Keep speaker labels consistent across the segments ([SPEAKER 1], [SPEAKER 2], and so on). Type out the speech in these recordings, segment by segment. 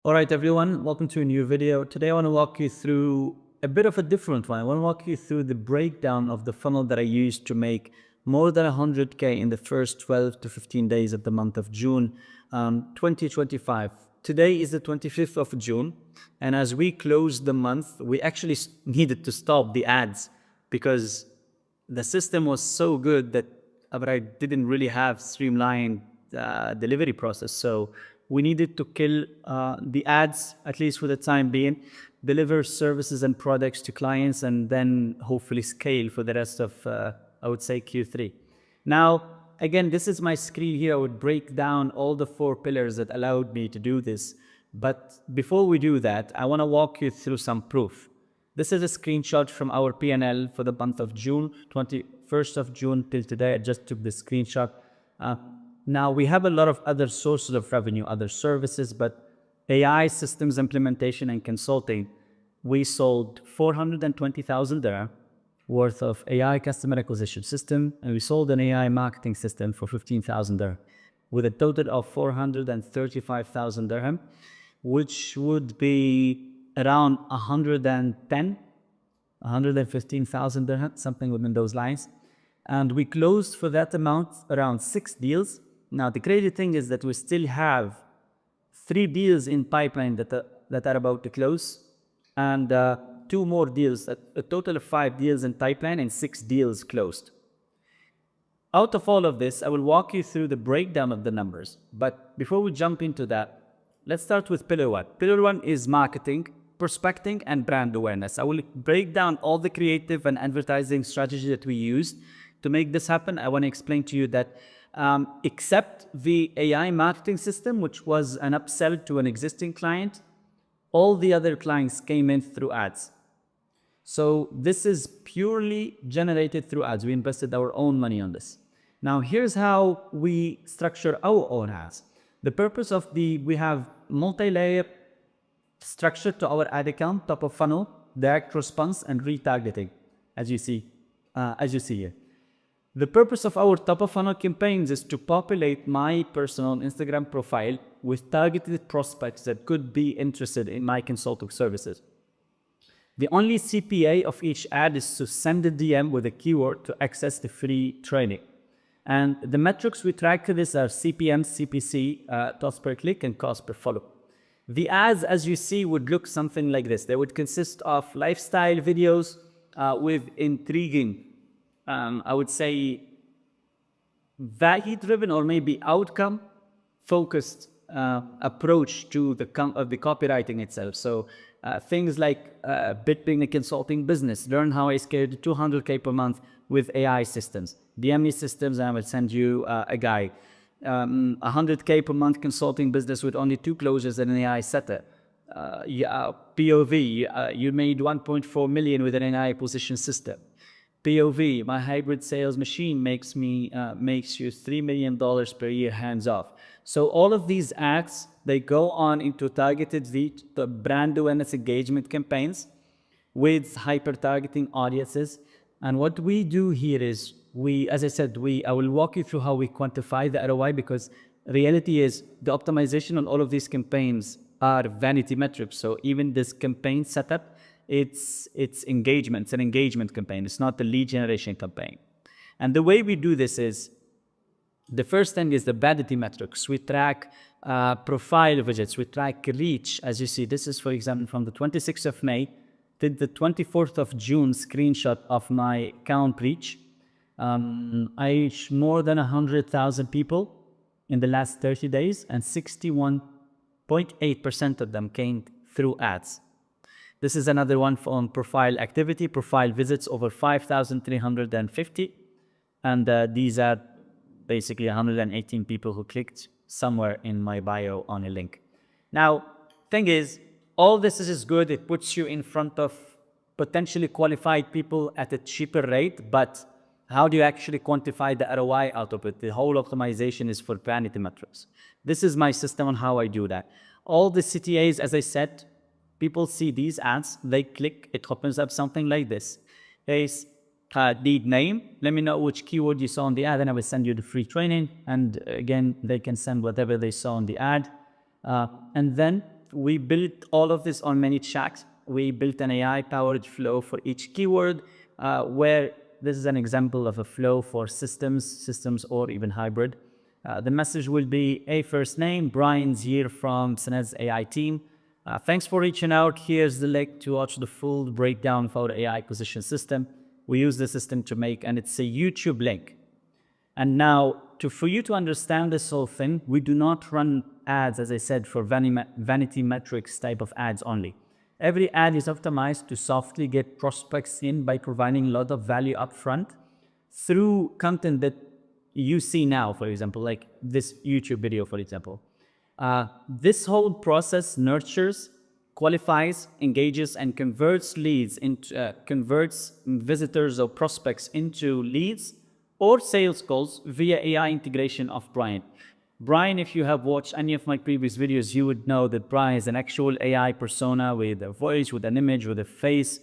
[SPEAKER 1] All right, everyone, welcome to a new video. Today, I want to walk you through a bit of a different one. I want to walk you through the breakdown of the funnel that I used to make more than 100K in the first 12 to 15 days of the month of June 2025. Today is the 25th of June. And as we close the month, we actually needed to stop the ads because the system was so good that I didn't really have streamlined delivery process. So we needed to kill the ads, at least for the time being, deliver services and products to clients, and then hopefully scale for the rest of, I would say, Q3. Now, again, this is my screen here. I would break down all the 4 pillars that allowed me to do this. But before we do that, I want to walk you through some proof. This is a screenshot from our P&L for the month of June, 21st of June till today. I just took the screenshot. Now, we have a lot of other sources of revenue, other services, but AI systems implementation and consulting, we sold 420,000 dirham worth of AI customer acquisition system, and we sold an AI marketing system for 15,000 dirham, with a total of 435,000 dirham, which would be around 115,000 dirham, something within those lines. And we closed for that amount around 6 deals. Now, the crazy thing is that we still have 3 deals in pipeline that are about to close, and 2 more deals, a total of 5 deals in pipeline and 6 deals closed. Out of all of this, I will walk you through the breakdown of the numbers. But before we jump into that, let's start with pillar 1. Pillar 1 is marketing, prospecting, and brand awareness. I will break down all the creative and advertising strategy that we used to make this happen. I want to explain to you that except the AI marketing system, which was an upsell to an existing client, all the other clients came in through ads. So this is purely generated through ads. We invested our own money on this. Now, here's how we structure our own ads. The purpose of we have multi-layer structure to our ad account, top of funnel, direct response, and retargeting, as you see here. The purpose of our top of funnel campaigns is to populate my personal Instagram profile with targeted prospects that could be interested in my consulting services. The only CPA of each ad is to send a DM with a keyword to access the free training. And the metrics we track for this are CPM, CPC, cost per click, and cost per follow. The ads, as you see, would look something like this. They would consist of lifestyle videos with intriguing, I would say, value-driven or maybe outcome-focused approach to the copywriting itself. So things like building a consulting business, learn how I scaled 200K per month with AI systems. DM me systems and I will send you a guide. 100K per month consulting business with only 2 closures and an AI setup. POV, you made 1.4 million with an AI position system. POV, my hybrid sales machine makes you $3 million per year hands off. So all of these ads, they go on into targeted the brand awareness engagement campaigns with hyper-targeting audiences. And what we do here is as I said, I will walk you through how we quantify the ROI, because reality is the optimization on all of these campaigns are vanity metrics. So even this campaign setup, it's engagement. It's an engagement campaign. It's not a lead generation campaign. And the way we do this is, the first thing is the vanity metrics. We track profile visits. We track reach. As you see, this is, for example, from the 26th of May to the 24th of June screenshot of my account reach. I reached more than 100,000 people in the last 30 days, and 61.8% of them came through ads. This is another one on profile activity, profile visits over 5,350. And these are basically 118 people who clicked somewhere in my bio on a link. Now, thing is, all this is good. It puts you in front of potentially qualified people at a cheaper rate, but how do you actually quantify the ROI out of it? The whole optimization is for vanity metrics. This is my system on how I do that. All the CTAs, as I said, people see these ads, they click, it opens up something like this. Lead name, let me know which keyword you saw on the ad, and I will send you the free training. And again, they can send whatever they saw on the ad. And then we built all of this on ManyChat. We built an AI-powered flow for each keyword, where this is an example of a flow for systems or even hybrid. The message will be, hey, first name, Brian's here from Sanad's AI team. Thanks for reaching out. Here's the link to watch the full breakdown of our AI acquisition system. We use the system to make, and it's a YouTube link. And now, for you to understand this whole thing, we do not run ads, as I said, for vanity metrics type of ads only. Every ad is optimized to softly get prospects in by providing a lot of value upfront through content that you see now, for example, like this YouTube video, for example. This whole process nurtures, qualifies, engages, and converts leads into converts visitors or prospects into leads or sales calls via AI integration of Brian. Brian, if you have watched any of my previous videos, you would know that Brian is an actual AI persona with a voice, with an image, with a face,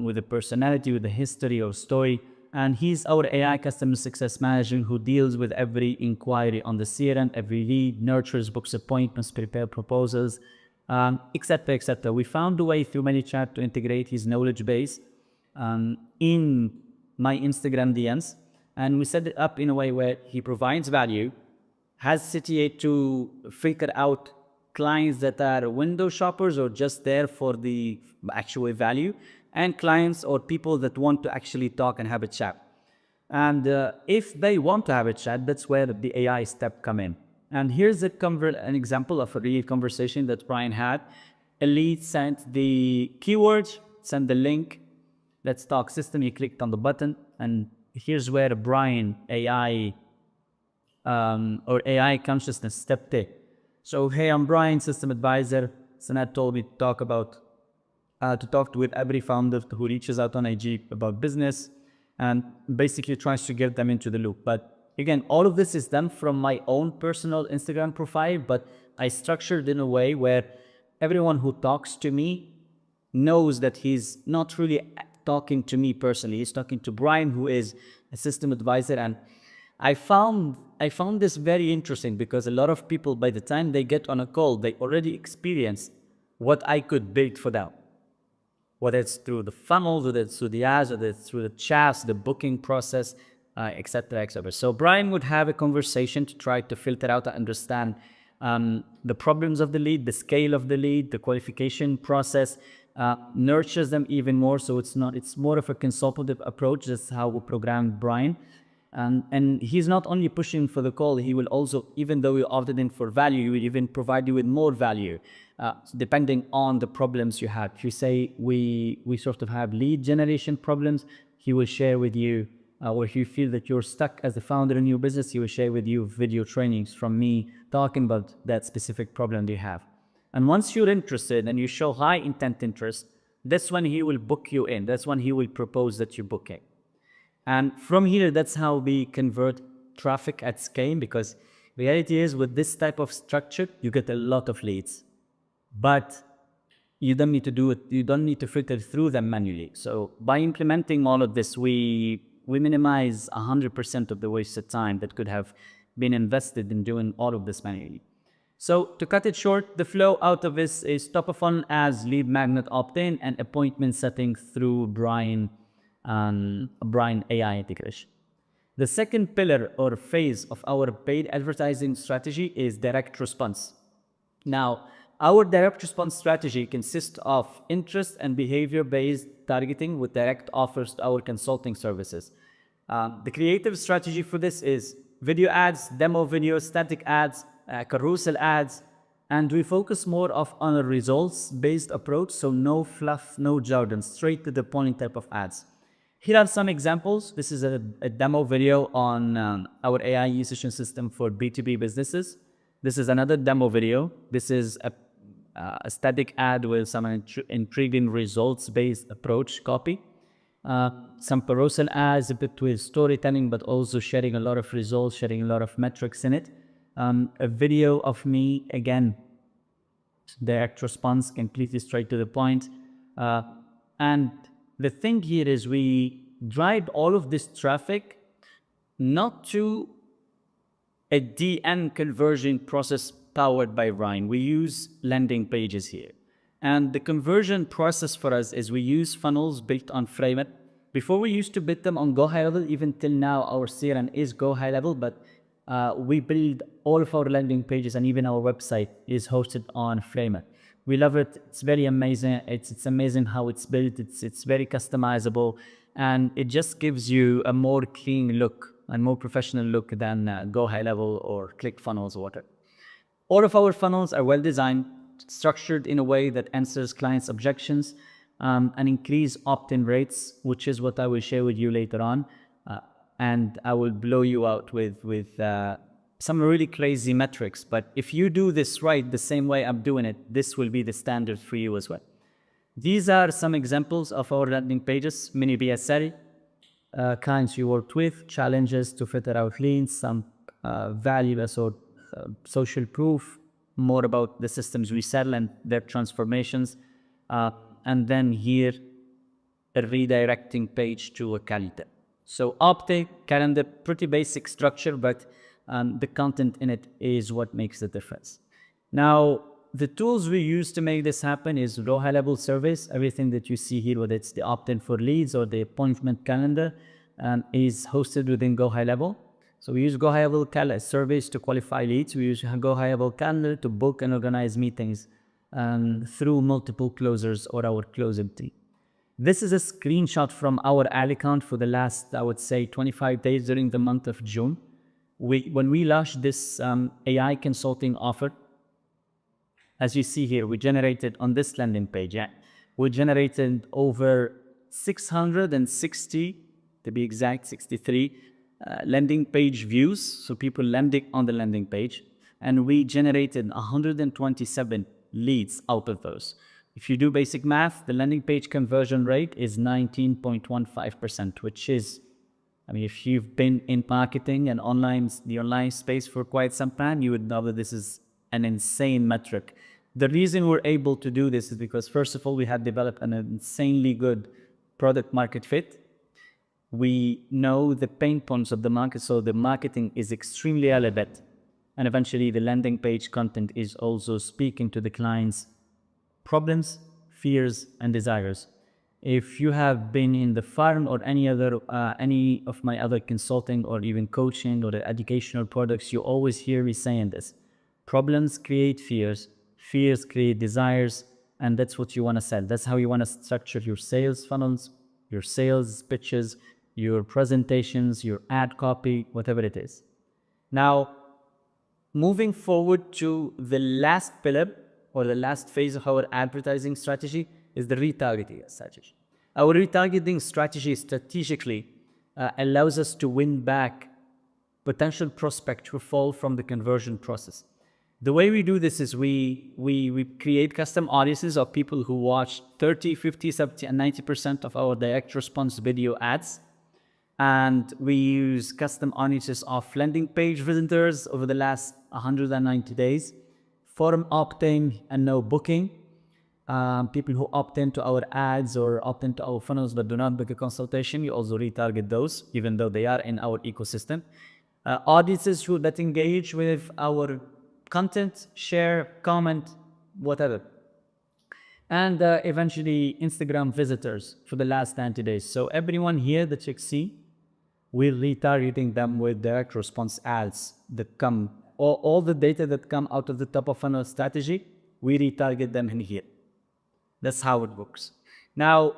[SPEAKER 1] with a personality, with a history or story. And he's our AI customer success manager who deals with every inquiry on the CRM, every lead, nurtures, books appointments, prepare proposals, etc., etc. We found a way through ManyChat to integrate his knowledge base in my Instagram DMs. And we set it up in a way where he provides value, has CTA to filter out clients that are window shoppers or just there for the actual value, and clients or people that want to actually talk and have a chat. And if they want to have a chat, that's where the AI step come in. And here's an example of a real conversation that Brian had. A lead sent the keywords, sent the link, let's talk system, he clicked on the button, and here's where Brian AI or AI consciousness stepped in. So, hey, I'm Brian, system advisor. Sanad told me to talk with every founder who reaches out on IG about business and basically tries to get them into the loop. But again, all of this is done from my own personal Instagram profile, but I structured in a way where everyone who talks to me knows that he's not really talking to me personally. He's talking to Brian, who is a system advisor. And I found this very interesting because a lot of people, by the time they get on a call, they already experience what I could build for them. Whether it's through the funnels, whether it's through the ads, whether it's through the chats, the booking process, etc., etc. So Brian would have a conversation to try to filter out and understand the problems of the lead, the scale of the lead, the qualification process, nurtures them even more. So it's more of a consultative approach. That's how we programmed Brian. And he's not only pushing for the call, he will also, even though you opted in for value, he will even provide you with more value, depending on the problems you have. If you say we sort of have lead generation problems, he will share with you, or if you feel that you're stuck as a founder in your business, he will share with you video trainings from me talking about that specific problem you have. And once you're interested and you show high intent interest, that's when he will book you in. That's when he will propose that you book it. And from here, that's how we convert traffic at scale, because reality is with this type of structure, you get a lot of leads, but you don't need to do it. You don't need to filter through them manually. So by implementing all of this, we minimize 100% of the wasted time that could have been invested in doing all of this manually. So to cut it short, the flow out of this is top of funnel ads, lead magnet opt-in, and appointment setting through Brian AI integration. The second pillar or phase of our paid advertising strategy is direct response. Now, our direct response strategy consists of interest and behavior-based targeting with direct offers to our consulting services. The creative strategy for this is video ads, demo videos, static ads, carousel ads, and we focus more on a results-based approach, so no fluff, no jargon, straight to the point type of ads. Here are some examples. This is a demo video on our AI acquisition system for B2B businesses. This is another demo video. This is a static ad with some intriguing results-based approach copy. Some carousel ads, a bit with storytelling, but also sharing a lot of results, sharing a lot of metrics in it. A video of me, again, direct response, completely straight to the point. And the thing here is we drive all of this traffic not to a DN conversion process powered by Rhine. We use landing pages here. And the conversion process for us is we use funnels built on Framer. Before we used to build them on Go High Level, even till now our CRM is Go High Level, but we build all of our landing pages and even our website is hosted on Framer. We love it. It's very amazing. It's amazing how it's built. It's very customizable, and it just gives you a more clean look and more professional look than Go High Level or ClickFunnels or whatever. All of our funnels are well designed, structured in a way that answers clients' objections and increase opt-in rates, which is what I will share with you later on. And I will blow you out with some really crazy metrics. But if you do this right, the same way I'm doing it, this will be the standard for you as well. These are some examples of our landing pages, mini BSL, clients you worked with, challenges to filter out leads, some valueless or social proof, more about the systems we sell and their transformations. And then here, a redirecting page to a calendar. So opt-in, calendar, pretty basic structure, but the content in it is what makes the difference. Now, the tools we use to make this happen is Go High Level surveys. Everything that you see here, whether it's the opt-in for leads or the appointment calendar, is hosted within Go High Level. So we use Go High Level surveys to qualify leads. We use Go High Level calendar to book and organize meetings through multiple closers or our closing team. This is a screenshot from our ad account for the last, I would say, 25 days during the month of June. When we launched this AI consulting offer, as you see here, we generated on this landing page, we generated over 660, to be exact, 63 landing page views, so people landing on the landing page, and we generated 127 leads out of those. If you do basic math, the landing page conversion rate is 19.15%, which is, I mean, if you've been in marketing and the online space for quite some time, you would know that this is an insane metric. The reason we're able to do this is because, first of all, we had developed an insanely good product market fit. We know the pain points of the market, so the marketing is extremely relevant. And eventually, the landing page content is also speaking to the client's problems, fears, and desires. If you have been in the farm or any of my other consulting or even coaching or the educational products, you always hear me saying this. Problems create fears, fears create desires, and that's what you want to sell. That's how you want to structure your sales funnels, your sales pitches, your presentations, your ad copy, whatever it is. Now, moving forward to the last pillar or the last phase of our advertising strategy is the retargeting strategy. Our retargeting strategy strategically allows us to win back potential prospects who fall from the conversion process. The way we do this is we create custom audiences of people who watch 30, 50, 70, and 90% of our direct response video ads. And we use custom audiences of landing page visitors over the last 190 days, forum opt-in and no booking, people who opt into our ads or opt into our funnels but do not book a consultation, you also retarget those, even though they are in our ecosystem. Audiences that engage with our content, share, comment, whatever. And eventually Instagram visitors for the last 90 days. So everyone here that you see, we're retargeting them with direct response ads that come, all the data that come out of the top of funnel strategy, we retarget them in here. That's how it works. Now,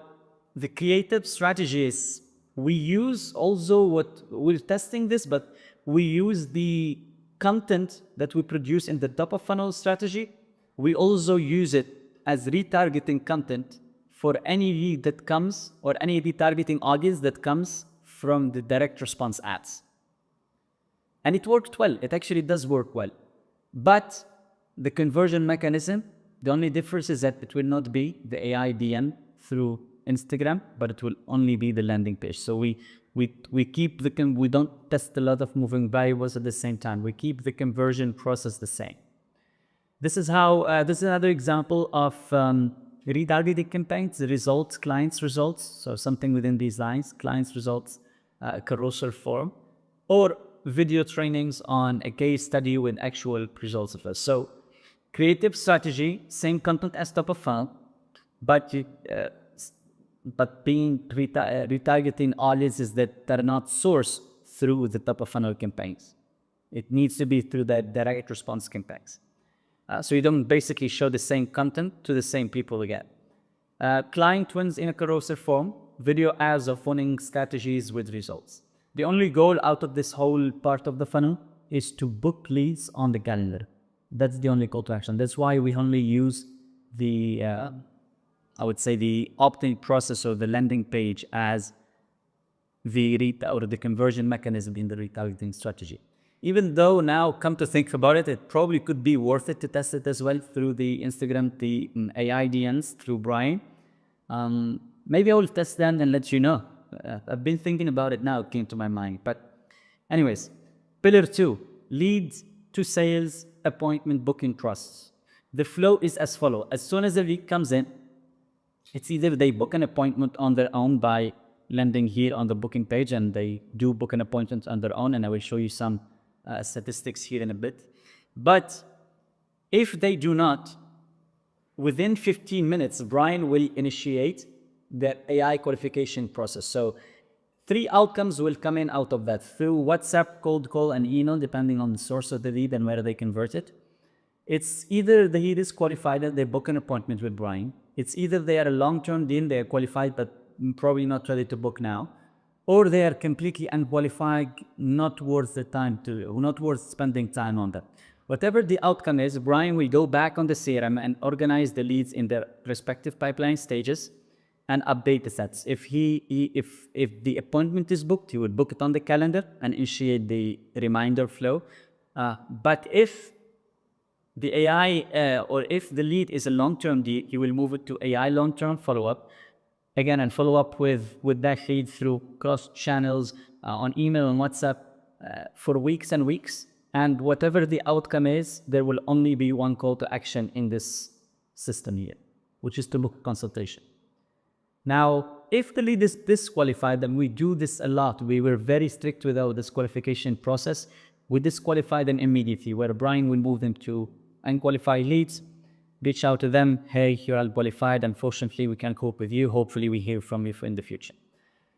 [SPEAKER 1] the creative strategy is, we use also we're testing this, but we use the content that we produce in the top of funnel strategy. We also use it as retargeting content for any lead that comes or any retargeting audience that comes from the direct response ads. And it worked well. It actually does work well. But the conversion mechanism, the only difference is that it will not be the AI DM through Instagram, but it will only be the landing page. So we keep we don't test a lot of moving variables at the same time. We keep the conversion process the same. This is how, this is another example of retargeting campaigns, the results, clients' results. So something within these lines, clients' results, carousel form. Or video trainings on a case study with actual results of us. So creative strategy, same content as top of funnel, but retargeting audiences that are not sourced through the top of funnel campaigns. It needs to be through the direct response campaigns. So you don't basically show the same content to the same people again. Client wins in a carousel form, video ads of winning strategies with results. The only goal out of this whole part of the funnel is to book leads on the calendar. That's the only call to action. That's why we only use the, I would say, the opt-in process or the landing page as the conversion mechanism in the retargeting strategy. Even though now, come to think about it, it probably could be worth it to test it as well through the Instagram, the AI DNs through Brian. Maybe I will test that and let you know. I've been thinking about it now, it came to my mind. But anyways, pillar 2, leads to sales, appointment booking trusts. The flow is as follows. As soon as the lead comes in, it's either they book an appointment on their own by landing here on the booking page, and they do book an appointment on their own, and I will show you some statistics here in a bit. But if they do not, within 15 minutes, Brian will initiate the AI qualification process. So 3 outcomes will come in out of that through WhatsApp, cold call, and email, depending on the source of the lead and where they convert it. It's either the lead is qualified and they book an appointment with Brian. It's either they are a long-term deal, they are qualified, but probably not ready to book now, or they are completely unqualified, not worth spending time on that. Whatever the outcome is, Brian will go back on the CRM and organize the leads in their respective pipeline stages and update the sets. If the appointment is booked, he would book it on the calendar and initiate the reminder flow. But if the AI or if the lead is a long-term deal, he will move it to AI long-term follow-up. Again, and follow up with that lead through cross channels, on email and WhatsApp for weeks and weeks. And whatever the outcome is, there will only be one call to action in this system here, which is to book a consultation. Now, if the lead is disqualified, and we do this a lot, we were very strict with our disqualification process. We disqualify them immediately, where Brian will move them to unqualified leads, reach out to them, hey, you're unqualified, unfortunately we can't cope with you, hopefully we hear from you in the future.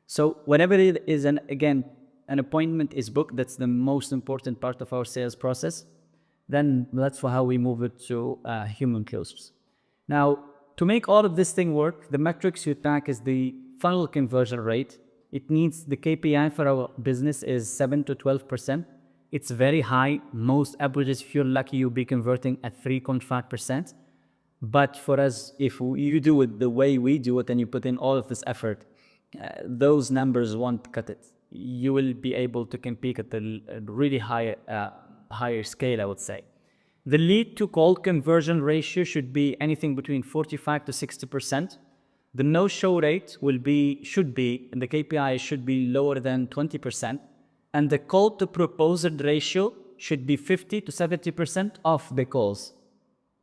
[SPEAKER 1] So whenever it is, an appointment is booked, that's the most important part of our sales process, then that's how we move it to human closers. Now, to make all of this thing work, the metrics you track is the funnel conversion rate. It needs, the KPI for our business is 7 to 12%. It's very high. Most averages, if you're lucky, you'll be converting at 3.5%. But for us, if you do it the way we do it and you put in all of this effort, those numbers won't cut it. You will be able to compete at a really higher scale, I would say. The lead to call conversion ratio should be anything between 45 to 60%. The no-show rate should be, and the KPI should be lower than 20%. And the call to proposal ratio should be 50 to 70% of the calls.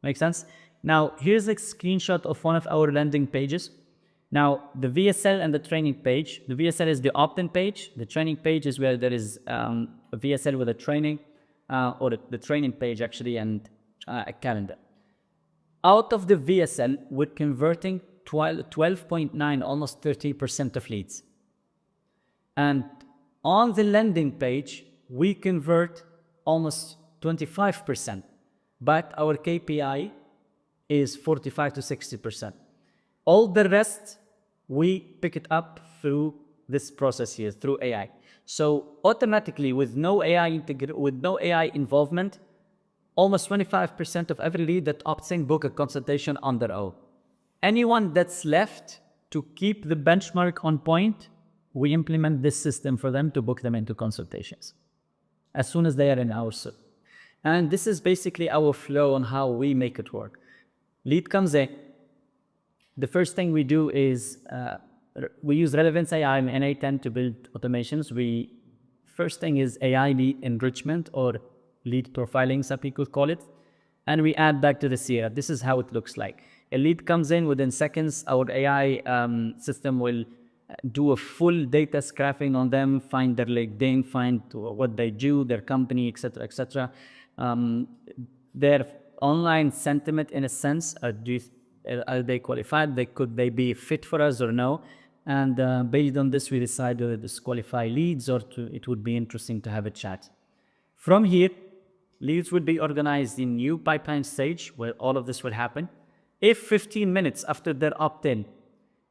[SPEAKER 1] Make sense? Now, here's a screenshot of one of our landing pages. Now, the VSL and the training page. The VSL is the opt-in page. The training page is where there is a VSL with a training, or the training page actually, and a calendar. Out of the VSL, we're converting 12.9, almost 30% of leads. And on the landing page, we convert almost 25%, but our KPI is 45 to 60%. All the rest, we pick it up through this process here, through AI. So automatically, with no AI involvement, almost 25% of every lead that opts in book a consultation on their own. Anyone that's left to keep the benchmark on point, we implement this system for them to book them into consultations as soon as they are in our system. And this is basically our flow on how we make it work. Lead comes in. The first thing we do is we use Relevance AI and NA10 to build automations. First thing is AI lead enrichment or lead profiling, some people call it. And we add back to the CRM. This is how it looks like. A lead comes in within seconds. Our AI system will do a full data scraping on them, find their LinkedIn, find what they do, their company, etc., etc. Their online sentiment, in a sense, are they qualified? Could they be fit for us or no? And based on this, we decide whether to disqualify leads or it would be interesting to have a chat. From here, leads would be organized in new pipeline stage where all of this will happen. If 15 minutes after their opt-in,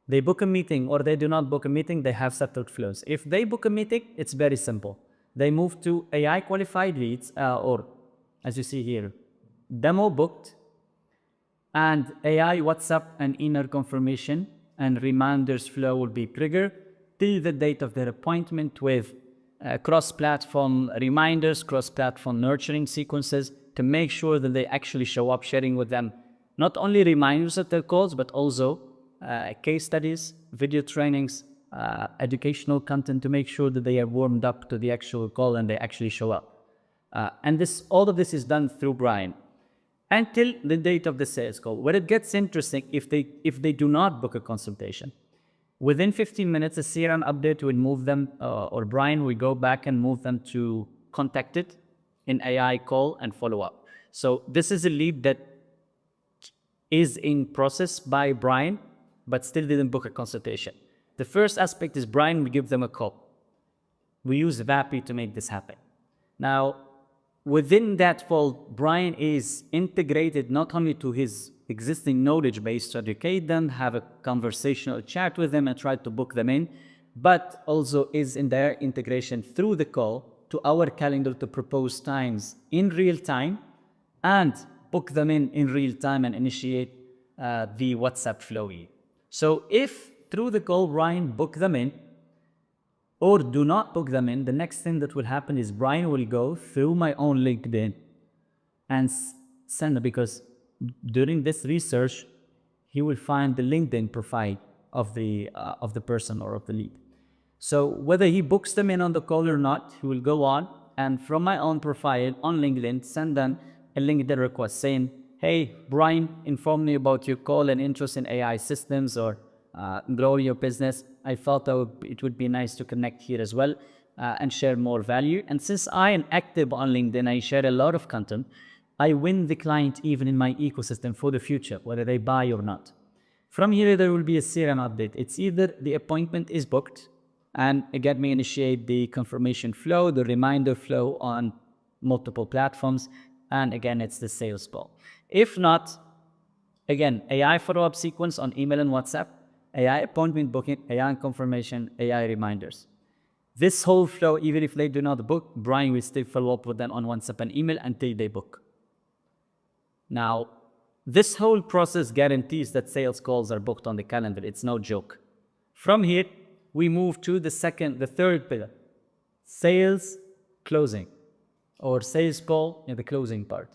[SPEAKER 1] they book a meeting or they do not book a meeting, they have settled flows. If they book a meeting, it's very simple. They move to AI qualified leads or, as you see here, demo booked, and AI WhatsApp and email confirmation and reminders flow will be triggered till the date of their appointment with cross-platform reminders, cross-platform nurturing sequences to make sure that they actually show up, sharing with them not only reminders of their calls, but also case studies, video trainings, educational content to make sure that they are warmed up to the actual call and they actually show up. And all of this is done through Brian until the date of the sales call. Where it gets interesting, if they do not book a consultation, within 15 minutes, a CRM update will move them, or Brian will go back and move them to contacted in AI call and follow up. So this is a lead that is in process by Brian, but still didn't book a consultation. The first aspect is Brian will give them a call. We use Vapi to make this happen. Now, within that fold, Brian is integrated not only to his existing knowledge base to educate them, have a conversational chat with them and try to book them in, but also is in their integration through the call to our calendar to propose times in real time and book them in real time and initiate the WhatsApp flow here. So if through the call, Brian book them in or do not book them in, the next thing that will happen is Brian will go through my own LinkedIn and send them, because during this research, he will find the LinkedIn profile of the person or of the lead. So whether he books them in on the call or not, he will go on and from my own profile on LinkedIn, send them a LinkedIn request saying, hey, Brian, inform me about your call and interest in AI systems or grow your business. I thought it would be nice to connect here as well and share more value. And since I am active on LinkedIn, I share a lot of content, I win the client even in my ecosystem for the future, whether they buy or not. From here, there will be a CRM update. It's either the appointment is booked and again, we initiate the confirmation flow, the reminder flow on multiple platforms. And again, it's the sales call. If not, again, AI follow-up sequence on email and WhatsApp, AI appointment booking, AI confirmation, AI reminders. This whole flow, even if they do not book, Brian will still follow up with them on WhatsApp and email until they book. Now, this whole process guarantees that sales calls are booked on the calendar. It's no joke. From here, we move to the third pillar, sales closing, or sales call in the closing part.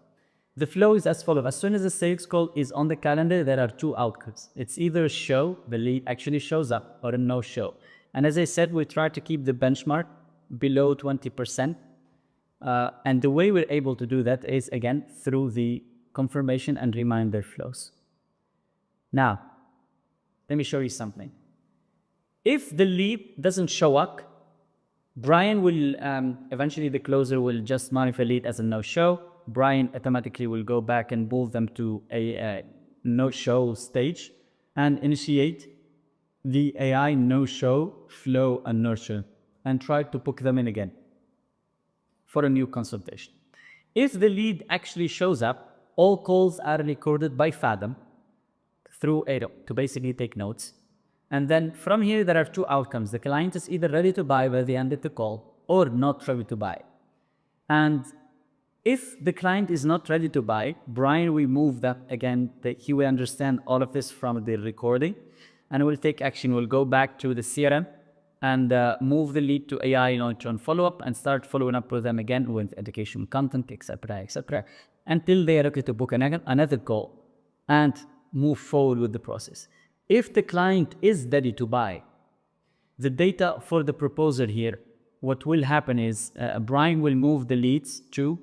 [SPEAKER 1] The flow is as follows. As soon as the sales call is on the calendar, there are two outcomes. It's either a show, the lead actually shows up, or a no-show. And as I said, we try to keep the benchmark below 20%. And the way we're able to do that is, again, through the confirmation and reminder flows. Now, let me show you something. If the lead doesn't show up, Brian will, eventually the closer will just modify lead as a no-show. Brian automatically will go back and move them to a no-show stage and initiate the AI no-show flow and nurture and try to book them in again for a new consultation. If the lead actually shows up, all calls are recorded by Fathom through Aero to basically take notes. And then from here, there are two outcomes. The client is either ready to buy by the end of the call or not ready to buy. And if the client is not ready to buy, Brian will move that again. He will understand all of this from the recording and will take action. We'll go back to the CRM and move the lead to AI on follow-up and start following up with them again with educational content, etc., until they are ready to book another call and move forward with the process. If the client is ready to buy, the data for the proposer here, what will happen is Brian will move the leads to,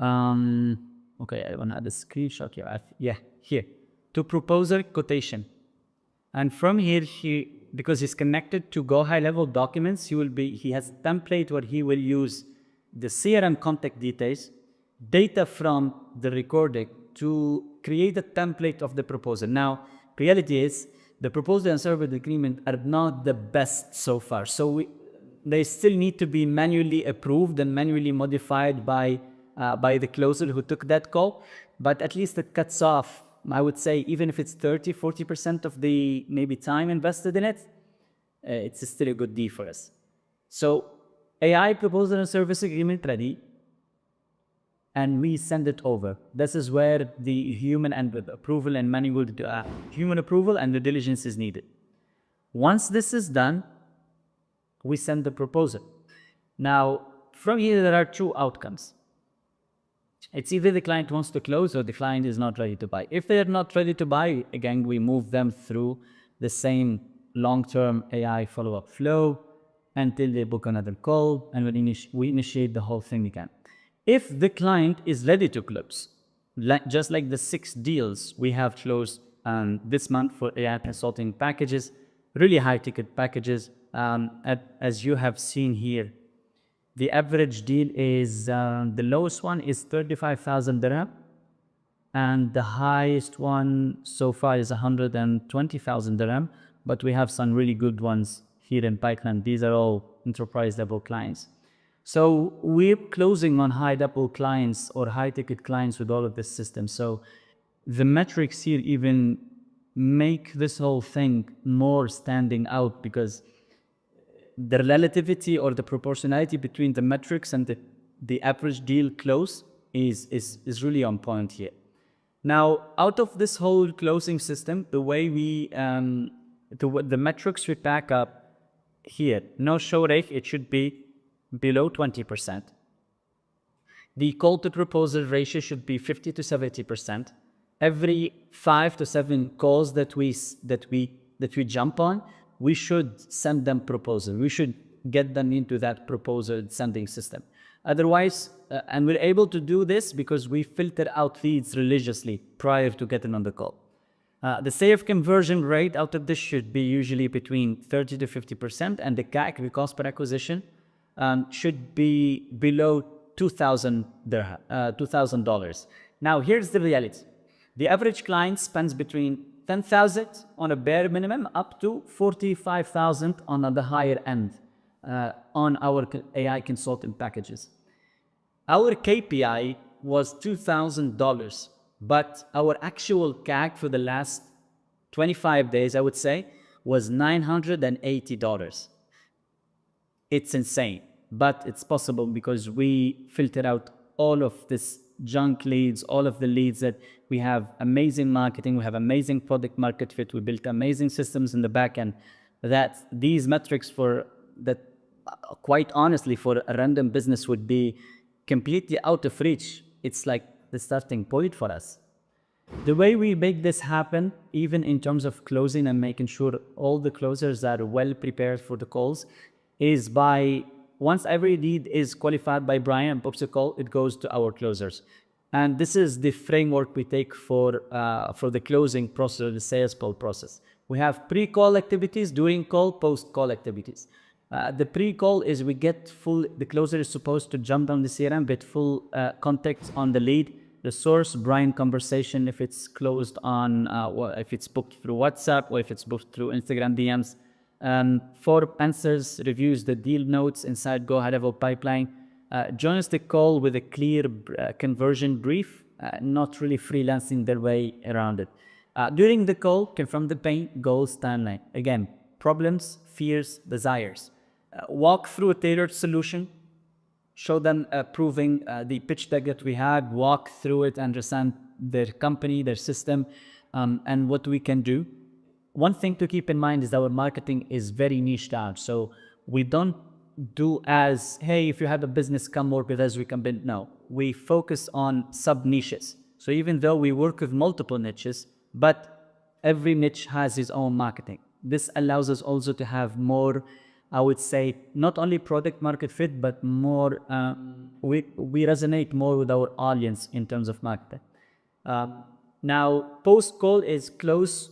[SPEAKER 1] okay, I want to add a screenshot here. Yeah, here, to proposer quotation. And from here, he because he's connected to Go high level documents, he has a template where he will use the CRM contact details, data from the recording to create a template of the proposal. Now, reality is the proposal and service agreement are not the best so far. So they still need to be manually approved and manually modified by the closer who took that call. But at least it cuts off, I would say, even if it's 30, 40% of the maybe time invested in it, it's still a good deal for us. So AI proposal and service agreement ready, and we send it over. This is where the human and approval and manual human approval and due diligence is needed. Once this is done, we send the proposal. Now, from here, there are two outcomes. It's either the client wants to close or the client is not ready to buy. If they're not ready to buy, again, we move them through the same long-term AI follow-up flow until they book another call, and we initiate the whole thing again. If the client is ready to close, just like the 6 deals we have closed this month for AI consulting packages, really high ticket packages, as you have seen here, the average deal is, the lowest one is 35,000 dirham, and the highest one so far is 120,000 dirham, but we have some really good ones here in pipeline. These are all enterprise level clients. So we're closing on high level clients or high ticket clients with all of this system. So the metrics here even make this whole thing more standing out, because the relativity or the proportionality between the metrics and the average deal close is really on point here. Now, out of this whole closing system, the way the metrics we pack up here, no show rate, it should be below 20%. The call to proposal ratio should be 50 to 70%. Every 5 to 7 calls that we jump on, we should send them proposal. We should get them into that proposal sending system. Otherwise, and we're able to do this because we filter out leads religiously prior to getting on the call. The safe conversion rate out of this should be usually between 30 to 50%, and the CAC, the cost per acquisition, should be below $2,000. Now, here's the reality. The average client spends between 10,000 on a bare minimum up to 45,000 on the higher end on our AI consulting packages. Our KPI was $2,000, but our actual CAC for the last 25 days, I would say, was $980. It's insane, but it's possible because we filter out all of this junk leads, all of the leads that we have amazing marketing, we have amazing product market fit, we built amazing systems in the back end, that these metrics quite honestly, for a random business would be completely out of reach. It's like the starting point for us. The way we make this happen, even in terms of closing and making sure all the closers are well prepared for the calls, is by once every lead is qualified by Brian and books a call, it goes to our closers. And this is the framework we take for the closing process, the sales call process. We have pre-call activities, during call, post-call activities. The pre-call is the closer is supposed to jump on the CRM, get full context on the lead, the source, Brian conversation, if it's closed on, if it's booked through WhatsApp or if it's booked through Instagram DMs. For answers, reviews, the deal notes inside Go high level pipeline. Joins the call with a clear conversion brief, not really freelancing their way around it. During the call, confirm the pain, goals, timeline. Again, problems, fears, desires. Walk through a tailored solution, show them proving the pitch deck that we had, walk through it, understand their company, their system, and what we can do. One thing to keep in mind is our marketing is very niched out. So we don't do as, hey, if you have a business, come work with us, we can build. No, we focus on sub niches. So even though we work with multiple niches, but every niche has its own marketing. This allows us also to have more, I would say, not only product market fit, but more, we resonate more with our audience in terms of marketing. Now, post-call is close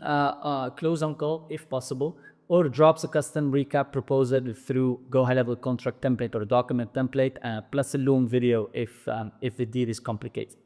[SPEAKER 1] close on call if possible, or drops a custom recap proposal through Go High Level contract template or document template, plus a Loom video if the deal is complicated.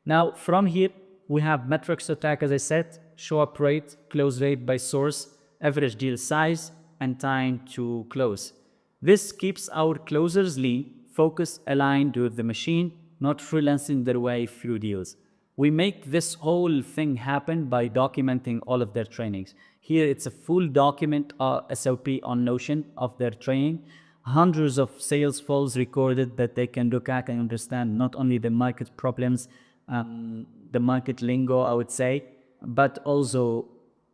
[SPEAKER 1] Now, from here, we have metrics to track, as I said: show up rate, close rate by source, average deal size, and time to close. This keeps our closers lean, focused, aligned with the machine, not freelancing their way through deals. We make this whole thing happen by documenting all of their trainings. Here, it's a full document SOP on Notion of their training, hundreds of sales calls recorded that they can look at and understand not only the market problems, the market lingo, I would say, but also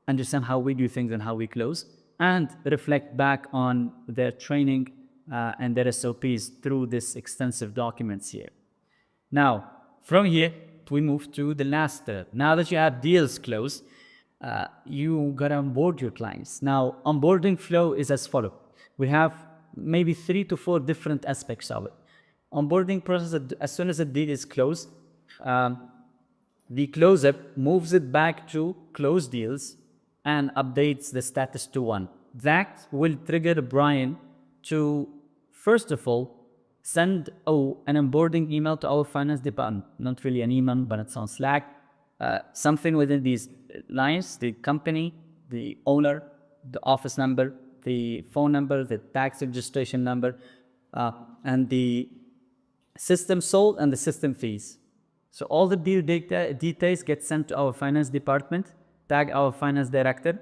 [SPEAKER 1] understand how we do things and how we close, and reflect back on their training and their SOPs through this extensive documents here. Now, from here, we move to the last step. Now that you have deals closed, you gotta onboard your clients. Now, onboarding flow is as follows. We have maybe 3 to 4 different aspects of it. Onboarding process, as soon as a deal is closed, the closer moves it back to closed deals and updates the status to 1. That will trigger Brian to, first of all, send an onboarding email to our finance department. Not really an email, but it's on Slack. Something within these lines: the company, the owner, the office number, the phone number, the tax registration number, and the system sold and the system fees. So all the deal details get sent to our finance department, tag our finance director,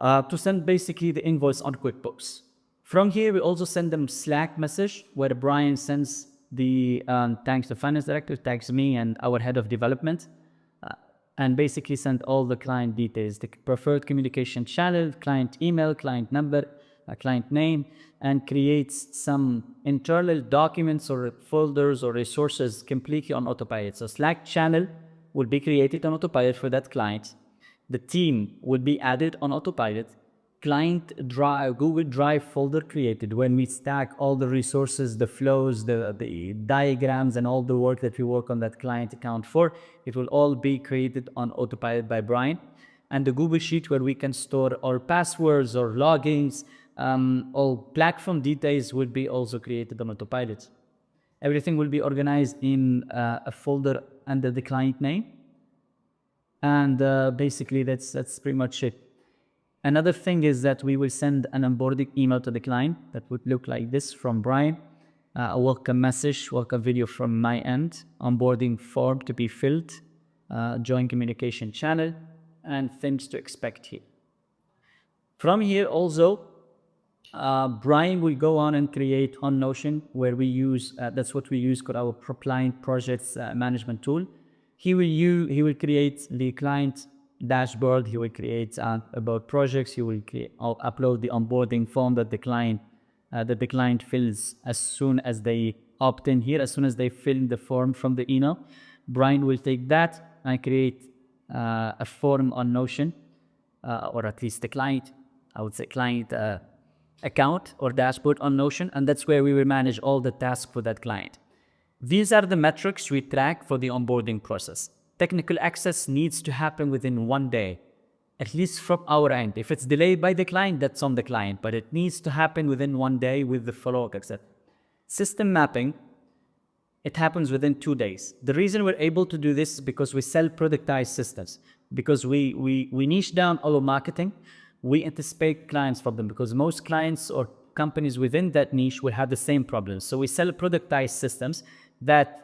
[SPEAKER 1] to send basically the invoice on QuickBooks. From here, we also send them Slack message where Brian sends the thanks to finance director, tags me and our head of development, and basically send all the client details, the preferred communication channel, client email, client number, client name, and creates some internal documents or folders or resources completely on autopilot. So Slack channel will be created on autopilot for that client. The team will be added on autopilot. Client Drive, Google Drive folder created when we stack all the resources, the flows, the diagrams, and all the work that we work on that client account for. It will all be created on autopilot by Brian. And the Google Sheet where we can store our passwords or logins, all platform details will be also created on autopilot. Everything will be organized in a folder under the client name. And basically that's pretty much it. Another thing is that we will send an onboarding email to the client that would look like this from Brian. A welcome message, welcome video from my end, onboarding form to be filled, join communication channel, and things to expect here. From here also, Brian will go on and create on Notion where we use, that's what we use for our client projects management tool. He will create the client dashboard. He will create about projects. He will upload the onboarding form that the client fills as soon as they opt in here, as soon as they fill the form from the email. Brian will take that and create a form on Notion, or at least the client, I would say client account or dashboard on Notion, and that's where we will manage all the tasks for that client. These are the metrics we track for the onboarding process. Technical access needs to happen within 1 day, at least from our end. If it's delayed by the client, that's on the client, but it needs to happen within 1 day with the follow-up, etc. System mapping, it happens within 2 days. The reason we're able to do this is because we sell productized systems, because we niche down our marketing. We anticipate clients from them because most clients or companies within that niche will have the same problems. So we sell productized systems that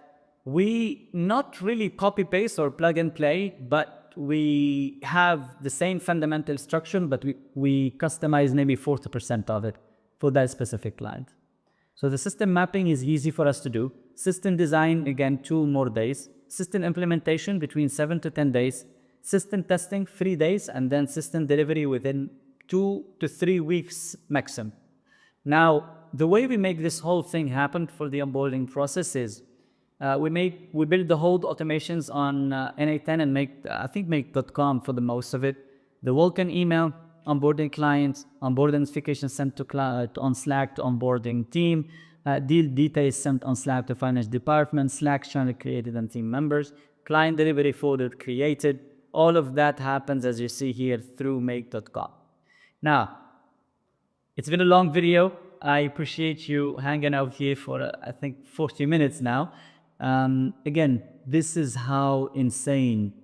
[SPEAKER 1] we not really copy paste or plug and play, but we have the same fundamental structure, but we customize maybe 40% of it for that specific client. So the system mapping is easy for us to do. System design, again, 2 more days. System implementation between 7 to 10 days. System testing, 3 days, and then system delivery within 2 to 3 weeks maximum. Now, the way we make this whole thing happen for the onboarding process is we build the whole automations on NA10 and make.com for the most of it. The welcome email, onboarding clients, onboarding notification sent to on Slack to onboarding team, deal details sent on Slack to finance department, Slack channel created and team members, client delivery folder created, all of that happens, as you see here, through make.com. Now, it's been a long video. I appreciate you hanging out here for, I think, 40 minutes now. Again, this is how insane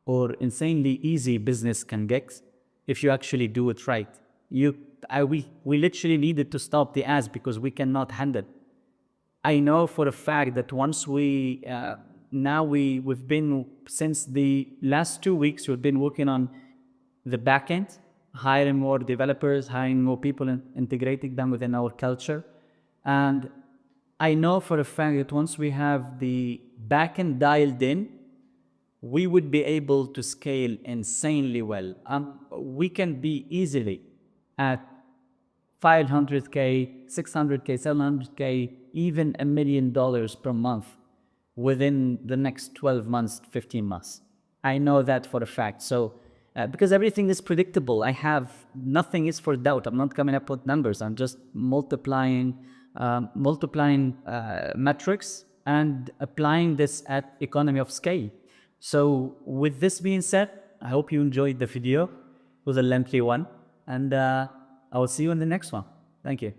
[SPEAKER 1] or insanely easy business can get if you actually do it right. We literally needed to stop the ads because we cannot handle it. I know for a fact that once we've been, since the last 2 weeks, we've been working on the back end, hiring more developers, hiring more people and integrating them within our culture. And I know for a fact that once we have the back end dialed in, we would be able to scale insanely well. We can be easily at 500K, 600K, 700K, even $1 million per month within the next 12 months, 15 months. I know that for a fact. So, because everything is predictable, nothing is for doubt. I'm not coming up with numbers. I'm just multiplying metrics and applying this at economy of scale. So with this being said, I hope you enjoyed the video. It was a lengthy one, and I will see you in the next one. Thank you.